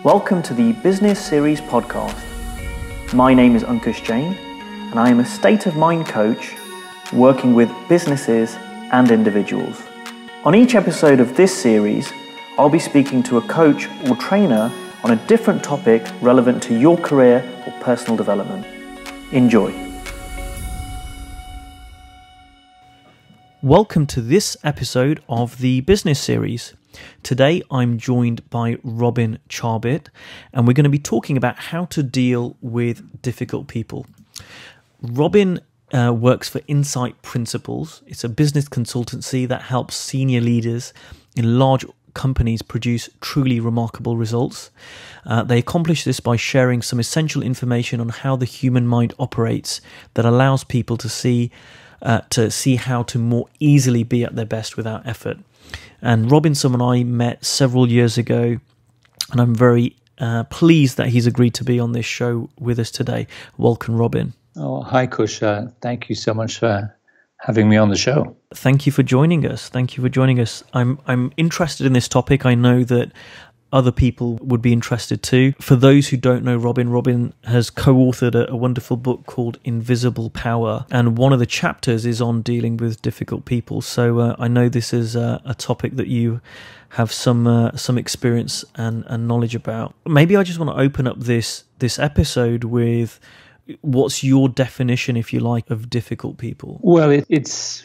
Welcome to the Business Series podcast. My name is Ankush Jain, and I am a state of mind coach working with businesses and individuals. On each episode of this series, I'll be speaking to a coach or trainer on a different topic relevant to your career or personal development. Enjoy. Welcome to this episode of the Business Series. Today I'm joined by Robin Charbit, and we're going to be talking about how to deal with difficult people. Robin works for Insight Principles. It's a business consultancy that helps senior leaders in large companies produce truly remarkable results. They accomplish this by sharing some essential information on how the human mind operates that allows people to see how to more easily be at their best without effort. And Robin, someone I met several years ago, and I'm very pleased that he's agreed to be on this show with us today. Welcome, Robin. Oh, hi, Kush. Thank you so much for having me on the show. Thank you for joining us. I'm interested in this topic. I know that other people would be interested too. For those who don't know Robin has co-authored a wonderful book called Invisible Power, and one of the chapters is on dealing with difficult people. So I know this is a topic that you have some experience and knowledge about. Maybe I just want to open up this episode with what's your definition, if you like, of difficult people? Well, it's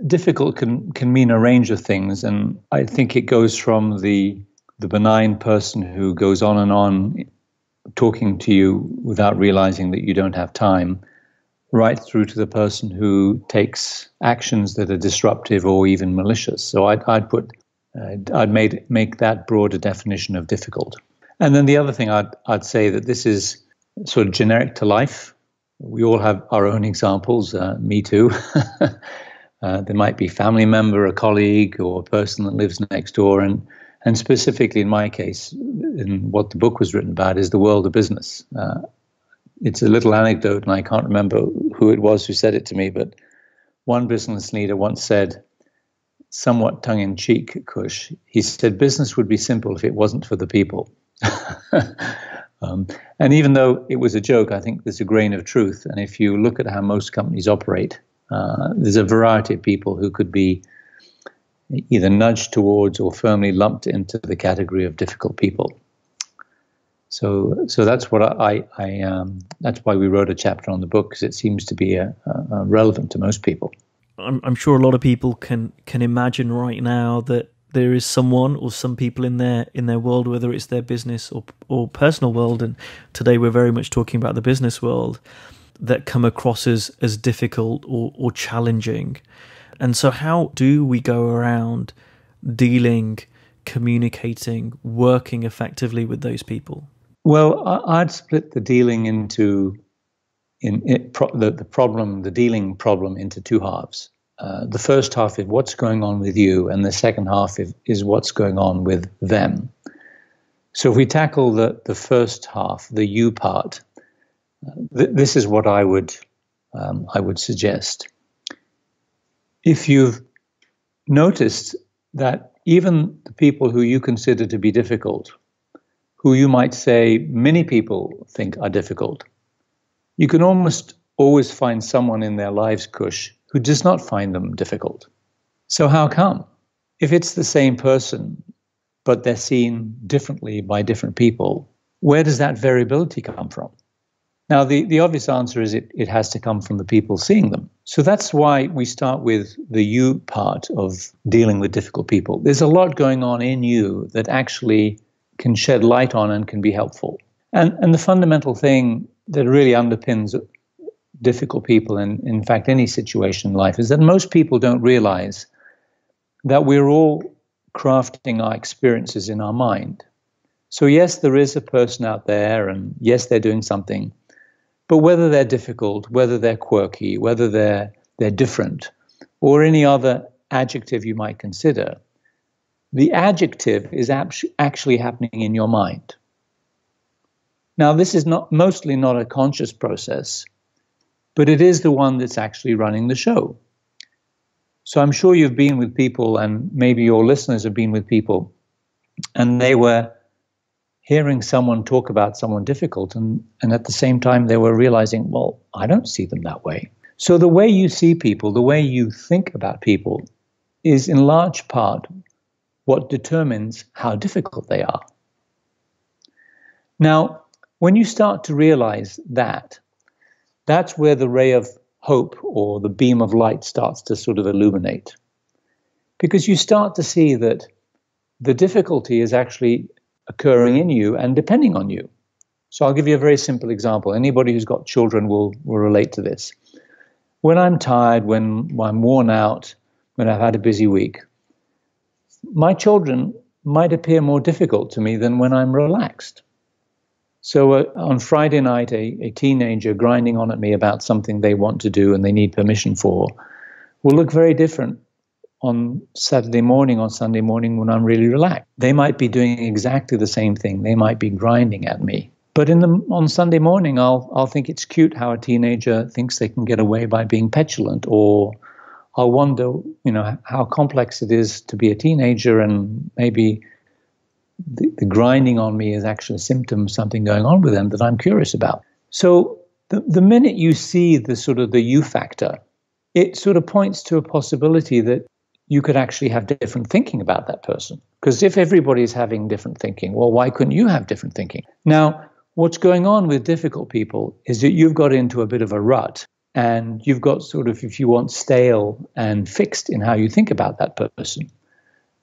difficult can mean a range of things, and I think it goes from the benign person who goes on and on talking to you without realizing that you don't have time, right through to the person who takes actions that are disruptive or even malicious. So I'd make that broader definition of difficult. And then the other thing I'd say that this is sort of generic to life. We all have our own examples, me too. There might be a family member, a colleague, or a person that lives next door. And specifically in my case, in what the book was written about, is the world of business. It's a little anecdote, and I can't remember who it was who said it to me, but one business leader once said, somewhat tongue-in-cheek, Kush, he said, business would be simple if it wasn't for the people. And even though it was a joke, I think there's a grain of truth. And if you look at how most companies operate, there's a variety of people who could be either nudged towards or firmly lumped into the category of difficult people. So that's what that's why we wrote a chapter on the book, because it seems to be relevant to most people. I'm sure a lot of people can imagine right now that there is someone or some people in their world, whether it's their business or personal world, and today we're very much talking about the business world, that come across as difficult or challenging. And so how do we go around dealing, communicating, working effectively with those people? Well, I'd split the dealing the dealing problem into two halves. The first half is what's going on with you, and the second half is what's going on with them. So if we tackle the first half, the you part, this is what I would suggest. If you've noticed that even the people who you consider to be difficult, who you might say many people think are difficult, you can almost always find someone in their lives, Kush, who does not find them difficult. So how come? If it's the same person, but they're seen differently by different people, where does that variability come from? Now, the obvious answer is it has to come from the people seeing them. So that's why we start with the you part of dealing with difficult people. There's a lot going on in you that actually can shed light on and can be helpful. And the fundamental thing that really underpins difficult people, and in fact any situation in life, is that most people don't realize that we're all crafting our experiences in our mind. So yes, there is a person out there, and yes, they're doing something. But whether they're difficult, whether they're quirky, whether they're different, or any other adjective you might consider, the adjective is actually happening in your mind. Now, this is mostly not a conscious process, but it is the one that's actually running the show. So I'm sure you've been with people, and maybe your listeners have been with people, and they were hearing someone talk about someone difficult, and at the same time they were realizing, well, I don't see them that way. So the way you see people, the way you think about people, is in large part what determines how difficult they are. Now, when you start to realize that, that's where the ray of hope or the beam of light starts to sort of illuminate. Because you start to see that the difficulty is actually occurring in you and depending on you. So I'll give you a very simple example. Anybody who's got children will relate to this. When I'm tired, when I'm worn out, when I've had a busy week, my children might appear more difficult to me than when I'm relaxed. So on Friday night, a teenager grinding on at me about something they want to do and they need permission for will look very different on Saturday morning or Sunday morning when I'm really relaxed. They might be doing exactly the same thing. They might be grinding at me. But on Sunday morning, I'll think it's cute how a teenager thinks they can get away by being petulant, or I'll wonder, how complex it is to be a teenager, and maybe the grinding on me is actually a symptom of something going on with them that I'm curious about. So the minute you see the sort of the you factor, it sort of points to a possibility that you could actually have different thinking about that person. Because if everybody is having different thinking, well, why couldn't you have different thinking? Now, what's going on with difficult people is that you've got into a bit of a rut, and you've got sort of, if you want, stale and fixed in how you think about that person.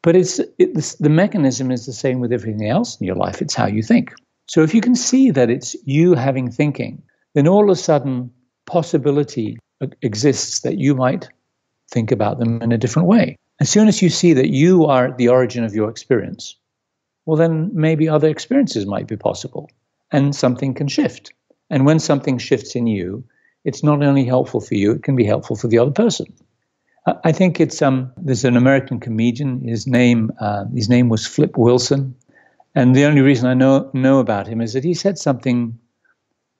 But the mechanism is the same with everything else in your life. It's how you think. So if you can see that it's you having thinking, then all of a sudden possibility exists that you might think about them in a different way. As soon as you see that you are at the origin of your experience, well, then maybe other experiences might be possible, and something can shift. And when something shifts in you, it's not only helpful for you, it can be helpful for the other person. I think it's there's an American comedian. His name was Flip Wilson, and the only reason I know about him is that he said something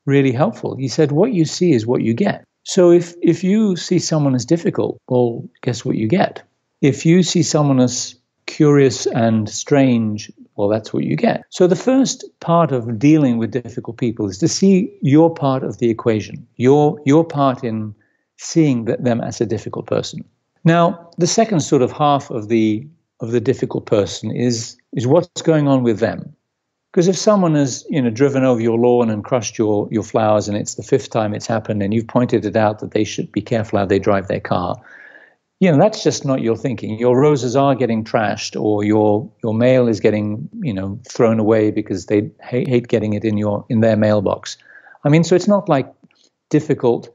really helpful. He said, "What you see is what you get." So if you see someone as difficult, well, guess what you get? If you see someone as curious and strange, well, that's what you get. So the first part of dealing with difficult people is to see your part of the equation, your part in seeing them as a difficult person. Now, the second sort of half of the difficult person is what's going on with them. Because if someone has driven over your lawn and crushed your flowers, and it's the fifth time it's happened, and you've pointed it out that they should be careful how they drive their car, that's just not your thinking. Your roses are getting trashed, or your mail is getting thrown away because they hate getting it in their mailbox. I mean, so it's not like difficult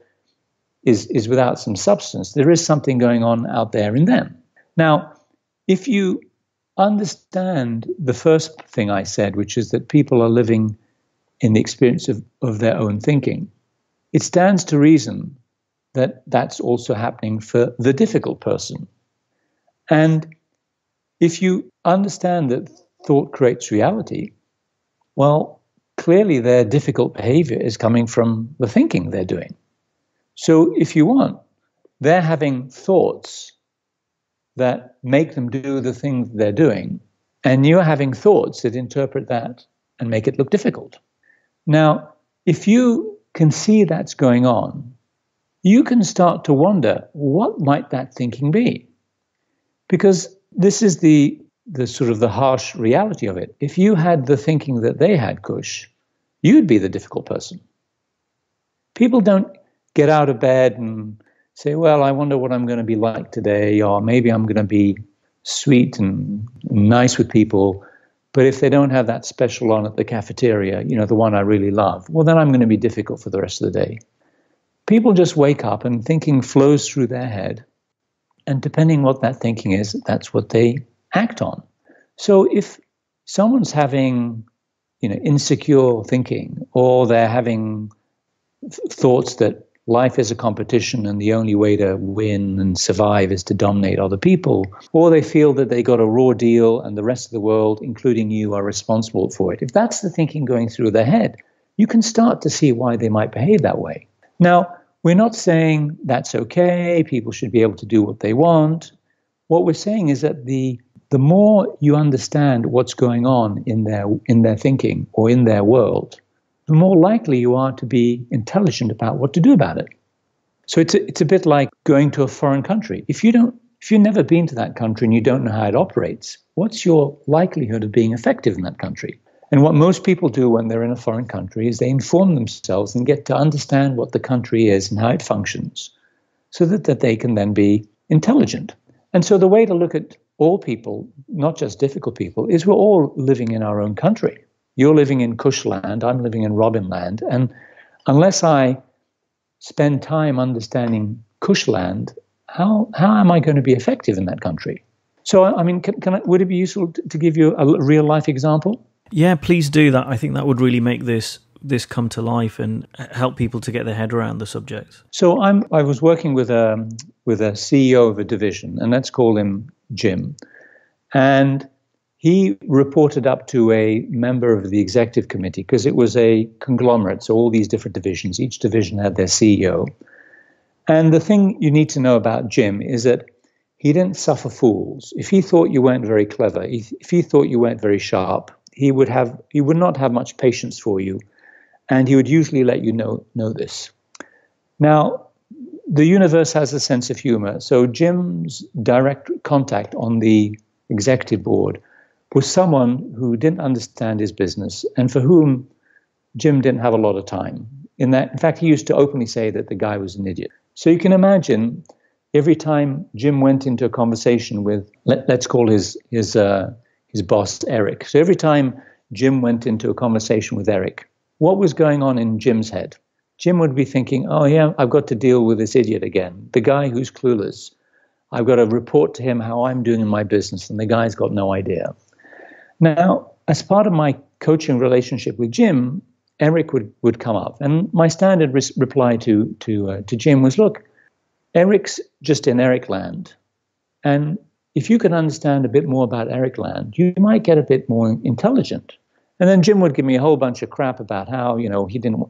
is without some substance. There is something going on out there in them. Now, if you understand the first thing I said, which is that people are living in the experience of their own thinking, it stands to reason that that's also happening for the difficult person. And if you understand that thought creates reality, well, clearly their difficult behavior is coming from the thinking they're doing. So if you want, they're having thoughts that make them do the things they're doing, and you're having thoughts that interpret that and make it look difficult. Now, if you can see that's going on, you can start to wonder, what might that thinking be? Because this is the sort of the harsh reality of it. If you had the thinking that they had, Kush, you'd be the difficult person. People don't get out of bed and say, well, I wonder what I'm going to be like today, or maybe I'm going to be sweet and nice with people. But if they don't have that special on at the cafeteria, the one I really love, well, then I'm going to be difficult for the rest of the day. People just wake up and thinking flows through their head. And depending what that thinking is, that's what they act on. So if someone's having, insecure thinking, or they're having thoughts that life is a competition and the only way to win and survive is to dominate other people, or they feel that they got a raw deal and the rest of the world, including you, are responsible for it. If that's the thinking going through their head, you can start to see why they might behave that way. Now, we're not saying that's okay, people should be able to do what they want. What we're saying is that the the more you understand what's going on in their thinking or in their world, the more likely you are to be intelligent about what to do about it. So it's a bit like going to a foreign country. If you've never been to that country and you don't know how it operates, what's your likelihood of being effective in that country? And what most people do when they're in a foreign country is they inform themselves and get to understand what the country is and how it functions, so that they can then be intelligent. And so the way to look at all people, not just difficult people, is we're all living in our own country. You're living in Kush land, I'm living in Robin land, and unless I spend time understanding Kush land, how am I going to be effective in that country? So, I mean, would it be useful to give you a real life example? Yeah, please do that. I think that would really make this come to life and help people to get their head around the subject. So I was working with a CEO of a division, and let's call him Jim. And he reported up to a member of the executive committee because it was a conglomerate, so all these different divisions. Each division had their CEO. And the thing you need to know about Jim is that he didn't suffer fools. If he thought you weren't very clever, if he thought you weren't very sharp, he would not have much patience for you, and he would usually let you know this. Now, the universe has a sense of humor, so Jim's direct contact on the executive board was someone who didn't understand his business and for whom Jim didn't have a lot of time. In fact, he used to openly say that the guy was an idiot. So you can imagine every time Jim went into a conversation with, let's call his boss, Eric. So every time Jim went into a conversation with Eric, what was going on in Jim's head? Jim would be thinking, oh yeah, I've got to deal with this idiot again, the guy who's clueless. I've got to report to him how I'm doing in my business, and the guy's got no idea. Now, as part of my coaching relationship with Jim, Eric would come up, and my standard reply to Jim was, look, Eric's just in Eric land, and if you can understand a bit more about Eric land, you might get a bit more intelligent. And then Jim would give me a whole bunch of crap about how,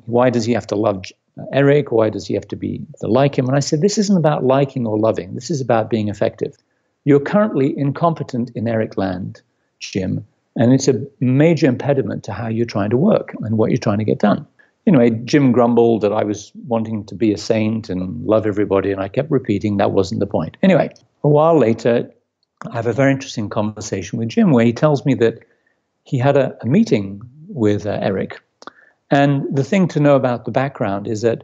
why does he have to love Eric? Why does he have to like him? And I said, this isn't about liking or loving. This is about being effective. You're currently incompetent in Eric land, Jim, and it's a major impediment to how you're trying to work and what you're trying to get done. Anyway, Jim grumbled that I was wanting to be a saint and love everybody, and I kept repeating that wasn't the point. Anyway, a while later, I have a very interesting conversation with Jim where he tells me that he had a meeting with Eric. And the thing to know about the background is that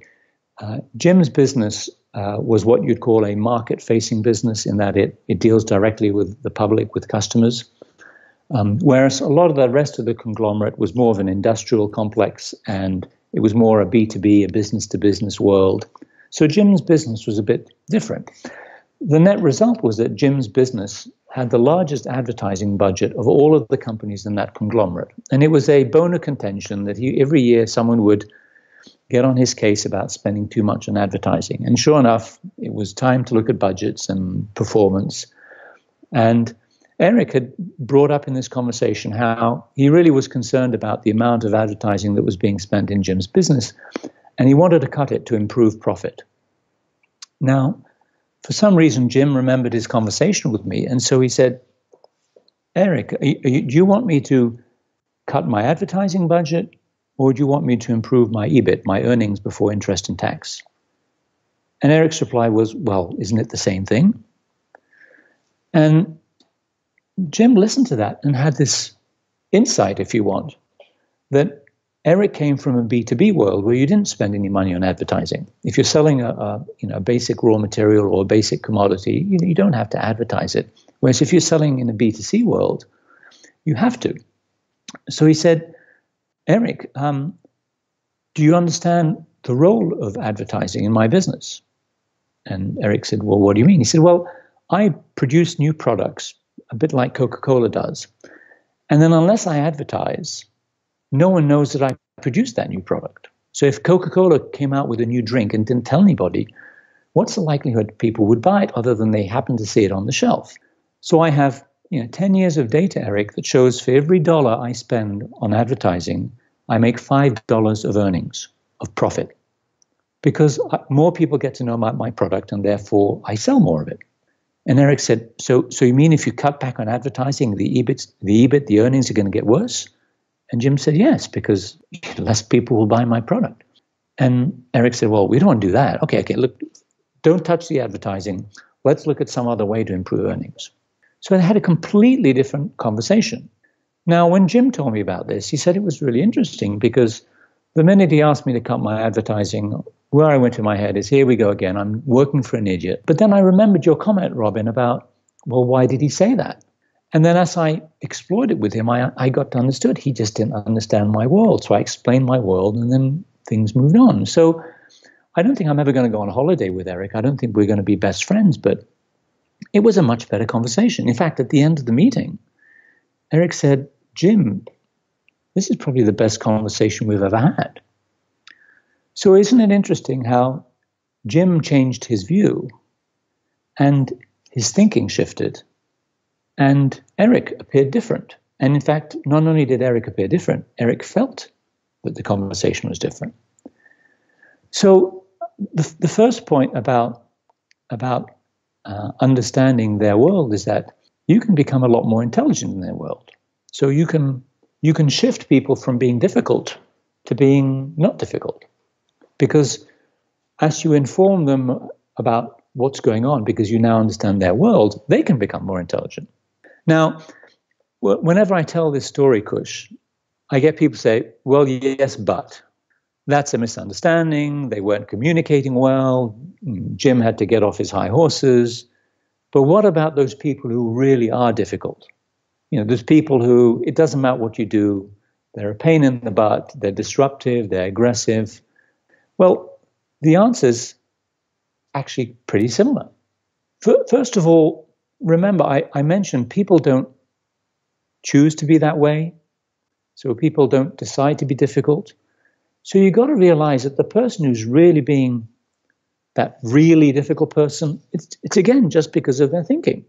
Jim's business was what you'd call a market-facing business, in that it deals directly with the public, with customers. Whereas a lot of the rest of the conglomerate was more of an industrial complex, and it was more a B2B, a business-to-business world. So Jim's business was a bit different. The net result was that Jim's business had the largest advertising budget of all of the companies in that conglomerate. And it was a bone of contention that every year someone would get on his case about spending too much on advertising. And sure enough, it was time to look at budgets and performance. And Eric had brought up in this conversation how he really was concerned about the amount of advertising that was being spent in Jim's business, and he wanted to cut it to improve profit. Now, for some reason, Jim remembered his conversation with me, and so he said, Eric, do you want me to cut my advertising budget, or do you want me to improve my EBIT, my earnings before interest and tax? And Eric's reply was, well, isn't it the same thing? And Jim listened to that and had this insight, if you want, that Eric came from a B2B world where you didn't spend any money on advertising. If you're selling a basic raw material or a basic commodity, you don't have to advertise it. Whereas if you're selling in a B2C world, you have to. So he said, Eric, do you understand the role of advertising in my business? And Eric said, well, what do you mean? He said, well, I produce new products, a bit like Coca-Cola does. And then unless I advertise, no one knows that I produced that new product. So if Coca-Cola came out with a new drink and didn't tell anybody, what's the likelihood people would buy it other than they happen to see it on the shelf? So I have 10 years of data, Eric, that shows for every dollar I spend on advertising, I make $5 of earnings, of profit. Because more people get to know about my product and therefore I sell more of it. And Eric said, so you mean if you cut back on advertising, the EBIT, the earnings are going to get worse? And Jim said, yes, because less people will buy my product. And Eric said, well, we don't want to do that. Okay, look, don't touch the advertising. Let's look at some other way to improve earnings. So they had a completely different conversation. Now, when Jim told me about this, he said it was really interesting because the minute he asked me to cut my advertising, where I went in my head is, here we go again, I'm working for an idiot. But then I remembered your comment, Robin, about, well, why did he say that? And then as I explored it with him, I got to understood he just didn't understand my world. So I explained my world and then things moved on. So I don't think I'm ever going to go on a holiday with Eric. I don't think we're going to be best friends, but it was a much better conversation. In fact, at the end of the meeting, Eric said, Jim, this is probably the best conversation we've ever had. So isn't it interesting how Jim changed his view and his thinking shifted and Eric appeared different? And in fact, not only did Eric appear different, Eric felt that the conversation was different. So the first point about understanding their world is that you can become a lot more intelligent in their world. So you can shift people from being difficult to being not difficult. Because as you inform them about what's going on, because you now understand their world, they can become more intelligent. Now, whenever I tell this story, Kush, I get people say, well, yes, but that's a misunderstanding. They weren't communicating well. Jim had to get off his high horses. But what about those people who really are difficult? There's people who, it doesn't matter what you do, they're a pain in the butt, they're disruptive, they're aggressive. Well, the answer's actually pretty similar. First of all, remember, I mentioned people don't choose to be that way. So people don't decide to be difficult. So you've got to realize that the person who's really being that really difficult person, it's again, just because of their thinking.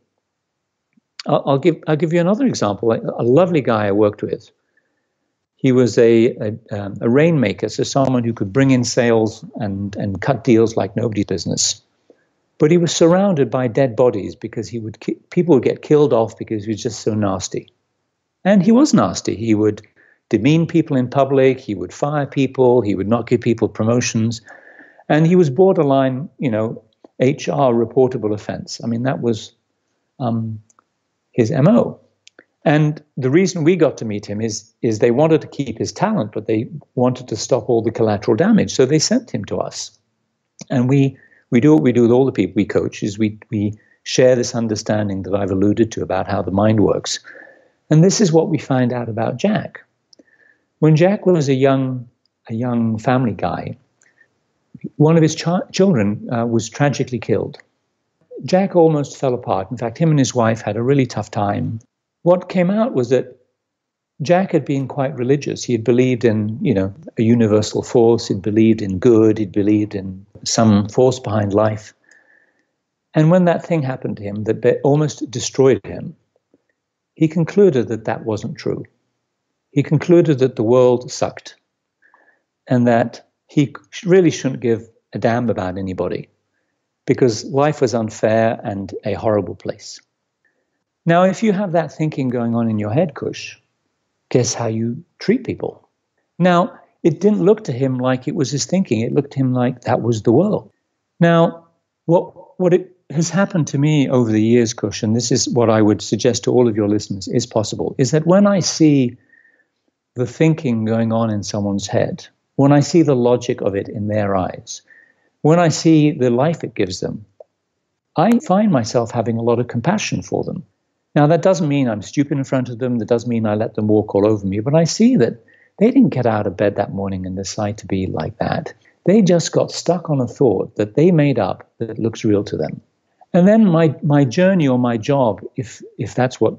I'll give you another example. A lovely guy I worked with. He was a rainmaker, so someone who could bring in sales and cut deals like nobody's business. But he was surrounded by dead bodies because people would get killed off because he was just so nasty. And he was nasty. He would demean people in public. He would fire people. He would not give people promotions. And he was borderline, HR reportable offense. I mean, that was his MO. And the reason we got to meet him is they wanted to keep his talent, but they wanted to stop all the collateral damage. So they sent him to us. And we do what we do with all the people we coach, is we share this understanding that I've alluded to about how the mind works. And this is what we find out about Jack. When Jack was a young family guy, one of his children was tragically killed. Jack almost fell apart. In fact, him and his wife had a really tough time. What came out was that Jack had been quite religious. He had believed in, a universal force. He'd believed in good. He'd believed in some force behind life. And when that thing happened to him that almost destroyed him, he concluded that that wasn't true. He concluded that the world sucked and that he really shouldn't give a damn about anybody because life was unfair and a horrible place. Now, if you have that thinking going on in your head, Kush, guess how you treat people? Now, it didn't look to him like it was his thinking. It looked to him like that was the world. Now, what it has happened to me over the years, Kush, and this is what I would suggest to all of your listeners is possible, is that when I see the thinking going on in someone's head, when I see the logic of it in their eyes, when I see the life it gives them, I find myself having a lot of compassion for them. Now, that doesn't mean I'm stupid in front of them. That doesn't mean I let them walk all over me. But I see that they didn't get out of bed that morning and decide to be like that. They just got stuck on a thought that they made up that looks real to them. And then my journey or my job, if that's what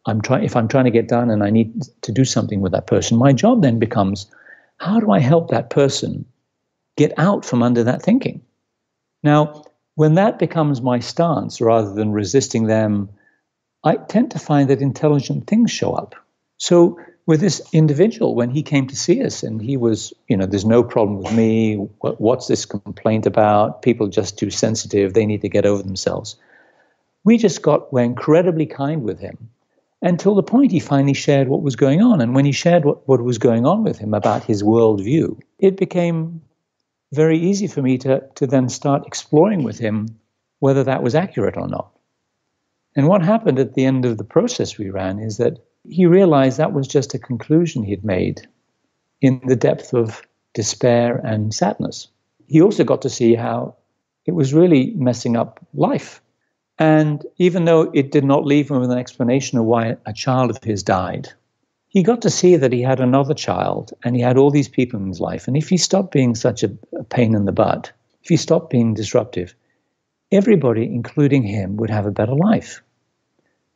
if I'm trying to get done and I need to do something with that person, my job then becomes, how do I help that person get out from under that thinking? Now, when that becomes my stance rather than resisting them, I tend to find that intelligent things show up. So with this individual, when he came to see us and he was, there's no problem with me. What's this complaint about? People are just too sensitive. They need to get over themselves. were incredibly kind with him until the point he finally shared what was going on. And when he shared what was going on with him about his worldview, it became very easy for me to then start exploring with him whether that was accurate or not. And what happened at the end of the process we ran is that he realized that was just a conclusion he'd made in the depth of despair and sadness. He also got to see how it was really messing up life. And even though it did not leave him with an explanation of why a child of his died, he got to see that he had another child and he had all these people in his life. And if he stopped being such a pain in the butt, if he stopped being disruptive, everybody, including him, would have a better life.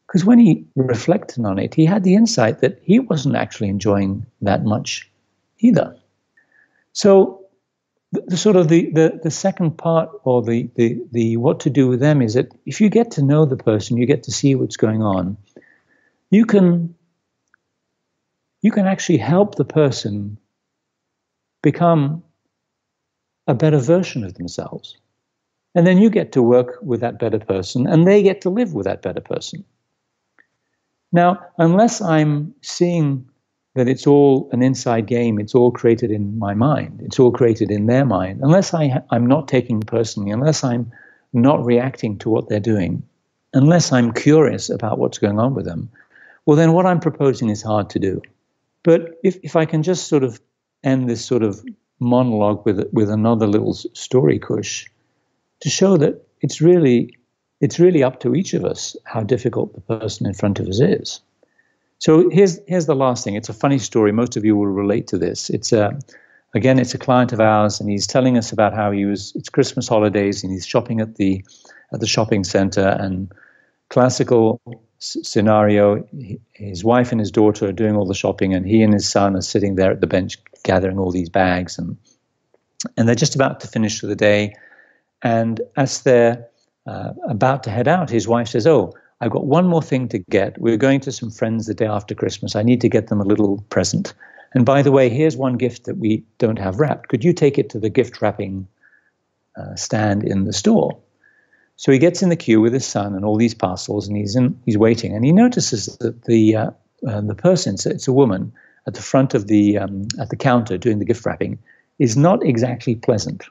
Because when he reflected on it, he had the insight that he wasn't actually enjoying that much either. So the second part, or the what to do with them, is that if you get to know the person, you get to see what's going on, you can actually help the person become a better version of themselves. And then you get to work with that better person, and they get to live with that better person. Now, unless I'm seeing that it's all an inside game, it's all created in my mind, it's all created in their mind, unless I'm not taking it personally, unless I'm not reacting to what they're doing, unless I'm curious about what's going on with them, well, then what I'm proposing is hard to do. But if I can just sort of end this sort of monologue with another little story, Kush, to show that it's really up to each of us how difficult the person in front of us is. So here's the last thing. It's a funny story. Most of you will relate to this. It's a client of ours, and he's telling us about how it's Christmas holidays, and he's shopping at the shopping center, and classical scenario, his wife and his daughter are doing all the shopping, and he and his son are sitting there at the bench gathering all these bags, and they're just about to finish for the day. And as they're about to head out, his wife says, "Oh, I've got one more thing to get. We're going to some friends the day after Christmas. I need to get them a little present. And by the way, here's one gift that we don't have wrapped. Could you take it to the gift wrapping stand in the store?" So he gets in the queue with his son and all these parcels, and he's waiting. And he notices that the person, it's a woman, at the front of at the counter doing the gift wrapping, is not exactly pleasant.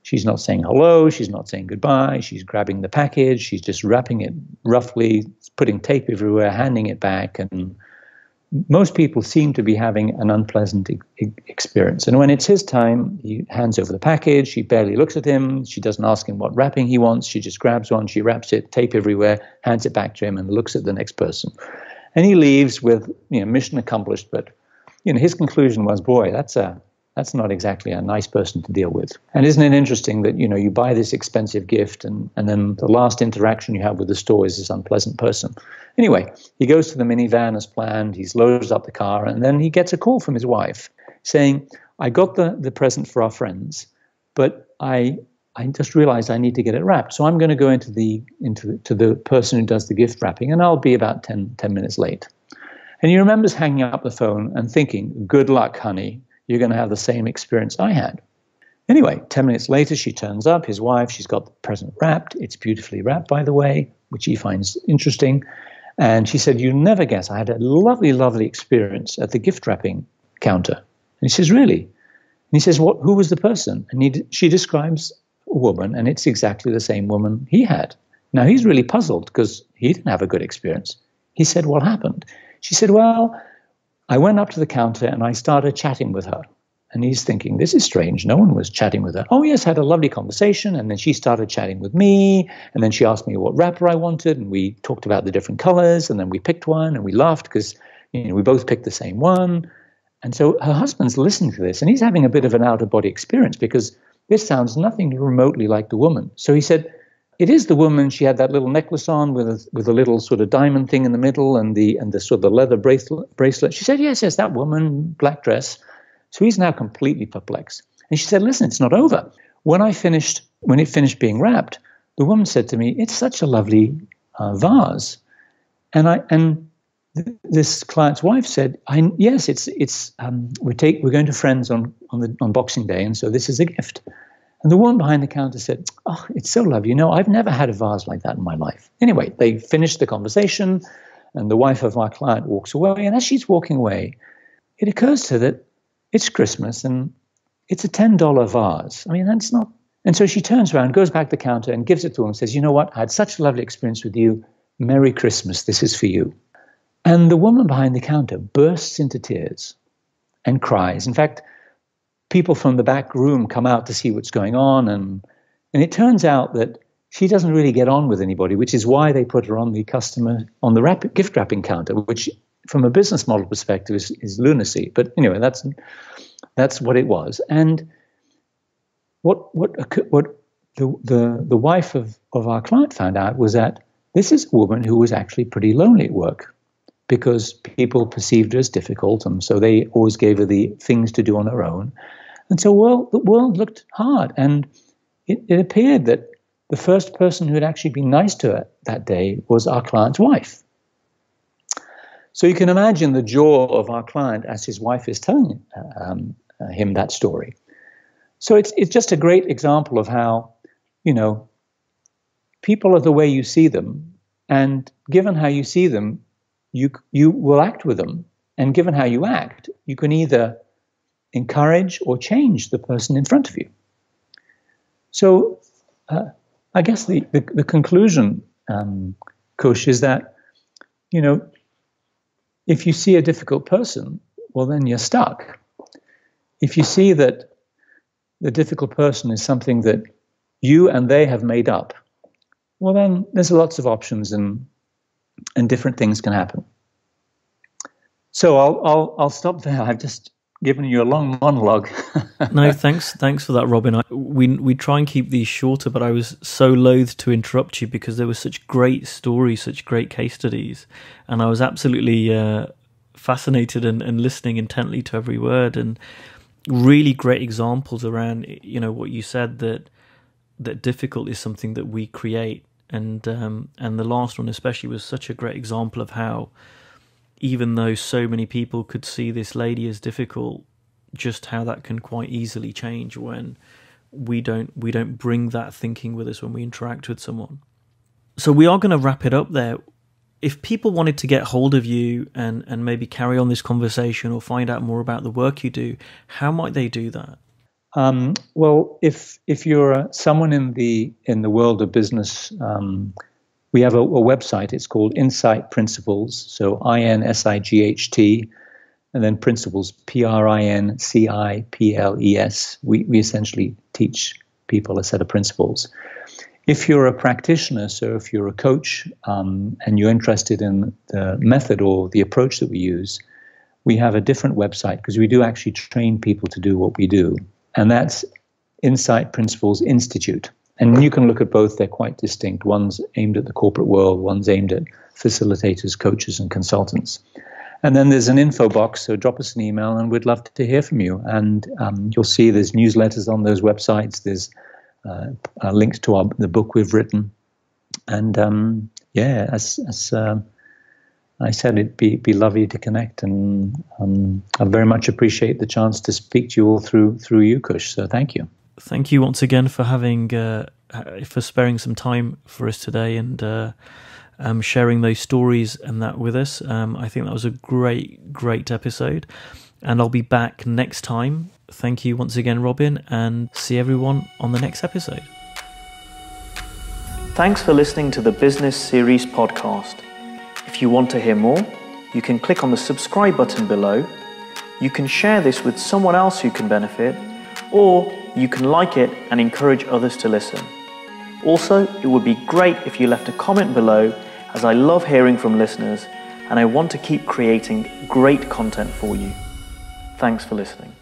She's not saying hello, she's not saying goodbye, she's grabbing the package, she's just wrapping it roughly, putting tape everywhere, handing it back, and most people seem to be having an unpleasant experience. And when it's his time, he hands over the package, she barely looks at him, she doesn't ask him what wrapping he wants, she just grabs one, she wraps it, tape everywhere, hands it back to him, and looks at the next person. And he leaves with, mission accomplished, but his conclusion was, boy, that's not exactly a nice person to deal with. And isn't it interesting that, you buy this expensive gift and then the last interaction you have with the store is this unpleasant person. Anyway, he goes to the minivan as planned, he's loaded up the car, and then he gets a call from his wife saying, "I got the present for our friends, but I just realized I need to get it wrapped. So I'm going to go to the person who does the gift wrapping, and I'll be about 10 minutes late." And he remembers hanging up the phone and thinking, "Good luck, honey. You're going to have the same experience I had." Anyway, 10 minutes later, she turns up, his wife, she's got the present wrapped. It's beautifully wrapped, by the way, which he finds interesting. And she said, "You'll never guess, I had a lovely, lovely experience at the gift wrapping counter." And he says, "Really?" And he says, who was the person? And she describes a woman, and it's exactly the same woman he had. Now, he's really puzzled because he didn't have a good experience. He said, "What happened?" She said, "Well, I went up to the counter and I started chatting with her." And he's thinking, this is strange. No one was chatting with her. "Oh, yes, had a lovely conversation. And then she started chatting with me. And then she asked me what wrapper I wanted. And we talked about the different colors. And then we picked one and we laughed because we both picked the same one." And so her husband's listening to this and he's having a bit of an out-of-body experience because this sounds nothing remotely like the woman. So he said, "It is the woman. She had that little necklace on with a little sort of diamond thing in the middle and the sort of the leather bracelet." She said, yes, that woman, black dress." So he's now completely perplexed. And she said, "Listen, it's not over. When it finished being wrapped, the woman said to me, 'It's such a lovely vase.' And this client's wife said, yes, we're going to friends on Boxing Day, and so this is a gift." And the woman behind the counter said, "Oh, it's so lovely. I've never had a vase like that in my life." Anyway, they finished the conversation, and the wife of our client walks away. And as she's walking away, it occurs to her that it's Christmas and it's a $10 vase. I mean, that's not. And so she turns around, goes back to the counter and gives it to him and says, "You know what? I had such a lovely experience with you. Merry Christmas. This is for you." And the woman behind the counter bursts into tears and cries. In fact, people from the back room come out to see what's going on. And it turns out that she doesn't really get on with anybody, which is why they put her on the gift wrapping counter, which from a business model perspective is lunacy. But anyway, that's what it was. And what the wife of our client found out was that this is a woman who was actually pretty lonely at work, because people perceived her as difficult, and so they always gave her the things to do on her own. And so the world looked hard, and it appeared that the first person who had actually been nice to her that day was our client's wife. So you can imagine the jaw of our client as his wife is telling him that story. So it's just a great example of how, people are the way you see them, and given how you see them, you will act with them. And given how you act, you can either encourage or change the person in front of you. So I guess the conclusion, Kush, is that, if you see a difficult person, well, then you're stuck. If you see that the difficult person is something that you and they have made up, well, then there's lots of options and different things can happen. So I'll stop there. I've just given you a long monologue. No, thanks for that, Robin. We try and keep these shorter, but I was so loath to interrupt you because there were such great stories, such great case studies, and I was absolutely fascinated and listening intently to every word, and really great examples around what you said, that difficult is something that we create, and the last one especially was such a great example of how, even though so many people could see this lady as difficult, just how that can quite easily change when we don't bring that thinking with us when we interact with someone. So we are going to wrap it up there. If people wanted to get hold of you and maybe carry on this conversation or find out more about the work you do, how might they do that? Well, if you're someone in the world of business, we have a website. It's called Insight Principles. So INSIGHT, and then Principles, PRINCIPLES. We essentially teach people a set of principles. If you're a practitioner, so if you're a coach and you're interested in the method or the approach that we use, we have a different website because we do actually train people to do what we do. And that's Insight Principles Institute. And you can look at both. They're quite distinct. One's aimed at the corporate world. One's aimed at facilitators, coaches, and consultants. And then there's an info box, so drop us an email, and we'd love to hear from you. And you'll see there's newsletters on those websites. There's links to the book we've written. And as I said, it'd be lovely to connect. And I very much appreciate the chance to speak to you all through you, Kush. So thank you. Thank you once again for for sparing some time for us today and sharing those stories and that with us. I think that was a great episode, and I'll be back next time. Thank you once again, Robin, and see everyone on the next episode. Thanks for listening to the Business Series podcast. If you want to hear more, you can click on the subscribe button below. You can share this with someone else who can benefit, or you can like it and encourage others to listen. Also, it would be great if you left a comment below, as I love hearing from listeners and I want to keep creating great content for you. Thanks for listening.